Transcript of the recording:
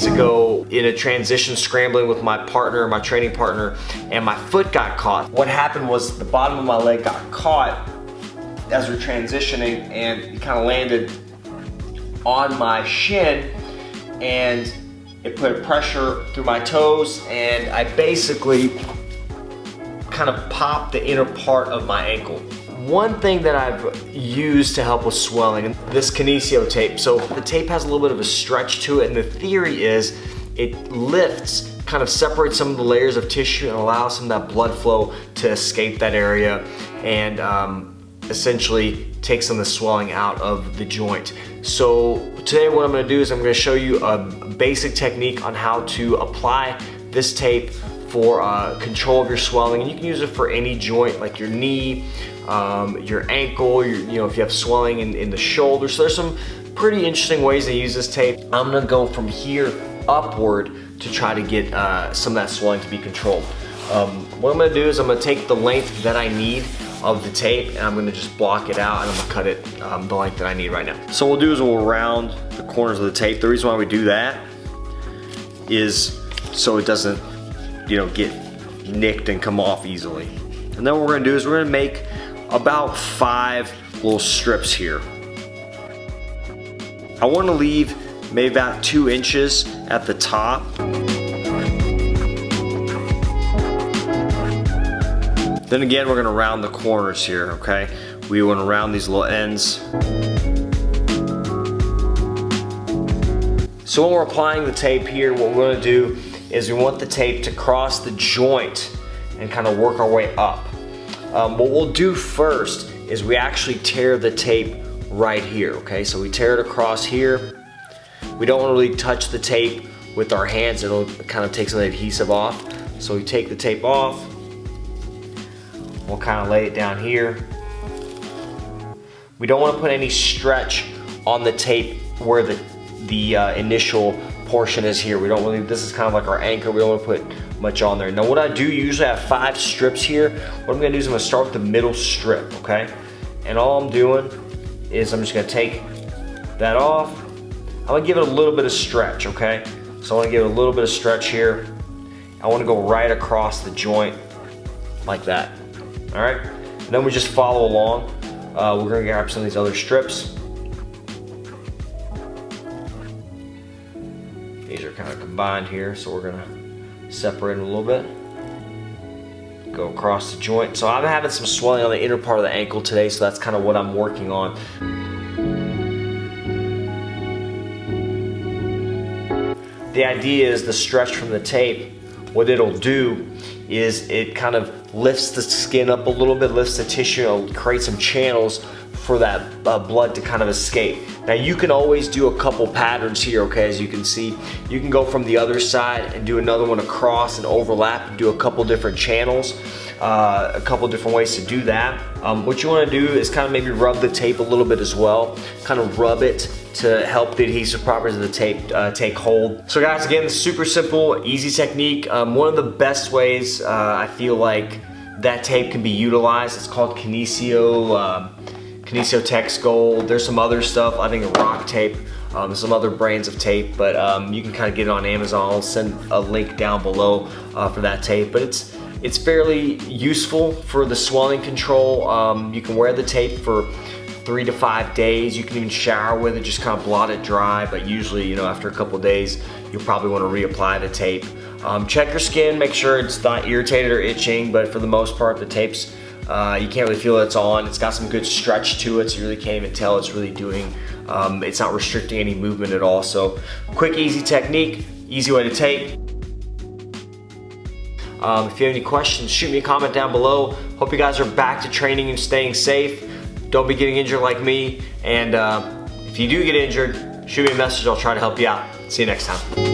days ago in a transition scrambling with my partner, my training partner, and my foot got caught. What happened was the bottom of my leg got caught as we're transitioning, and it kind of landed on my shin, and it put pressure through my toes, and I basically kind of popped the inner part of my ankle. One thing that I've used to help with swelling, this Kinesiotape. So the tape has a little bit of a stretch to it, and the theory is it lifts, kind of separates some of the layers of tissue and allows some of that blood flow to escape that area, and essentially takes some of the swelling out of the joint. So today what I'm gonna do is I'm gonna show you a basic technique on how to apply this tape for control of your swelling, and you can use it for any joint, like your knee, your ankle, you know, if you have swelling in the shoulder. So there's some pretty interesting ways to use this tape. I'm gonna go from here upward to try to get some of that swelling to be controlled. What I'm gonna do is I'm gonna take the length that I need of the tape, and I'm gonna just block it out, and I'm gonna cut it the length that I need right now. So what we'll do is we'll round the corners of the tape. The reason why we do that is so it doesn't, you know, get nicked and come off easily. And then what we're gonna do is we're gonna make about 5 little strips here. I wanna leave maybe about 2 inches at the top. Then again, we're gonna round the corners here, okay? We wanna round these little ends. So when we're applying the tape here, what we're gonna do is we want the tape to cross the joint and kind of work our way up. What we'll do first is we actually tear the tape right here, okay? So we tear it across here. We don't want to really touch the tape with our hands. It'll kind of take some of the adhesive off. So we take the tape off. We'll kind of lay it down here. We don't want to put any stretch on the tape where the initial portion is here. We don't really, this is kind of like our anchor. We don't want to put much on there. Now what I do, usually I have 5 strips here. What I'm gonna do is I'm gonna start with the middle strip, okay? And all I'm doing is I'm just gonna take that off. I'm gonna give it a little bit of stretch, okay? So I wanna give it a little bit of stretch here. I wanna go right across the joint like that, all right? And then we just follow along. We're gonna grab some of these other strips. These are kind of combined here, so we're gonna separate them a little bit. Go across the joint. So I'm having some swelling on the inner part of the ankle today, so that's kind of what I'm working on. The idea is the stretch from the tape, what it'll do is it kind of lifts the skin up a little bit, lifts the tissue, it'll create some channels for that blood to kind of escape. Now you can always do a couple patterns here, okay? As you can see, you can go from the other side and do another one across and overlap and do a couple different channels, a couple different ways to do that. What you wanna do is kind of maybe rub the tape a little bit as well, kind of rub it to help the adhesive properties of the tape take hold. So guys, again, super simple, easy technique. One of the best ways I feel like that tape can be utilized, it's called Kinesiotape Gold. There's some other stuff, I think a rock tape, some other brands of tape, but you can kind of get it on Amazon. I'll send a link down below for that tape, but it's fairly useful for the swelling control. You can wear the tape for 3 to 5 days. You can even shower with it, just kind of blot it dry, but usually, you know, after a couple days, you'll probably want to reapply the tape. Check your skin, make sure it's not irritated or itching, but for the most part, the tape's you can't really feel it's on. It's got some good stretch to it, so you really can't even tell it's really doing, it's not restricting any movement at all. So quick, easy technique, easy way to tape. If you have any questions, shoot me a comment down below. Hope you guys are back to training and staying safe. Don't be getting injured like me, and if you do get injured, shoot me a message, I'll try to help you out. See you next time.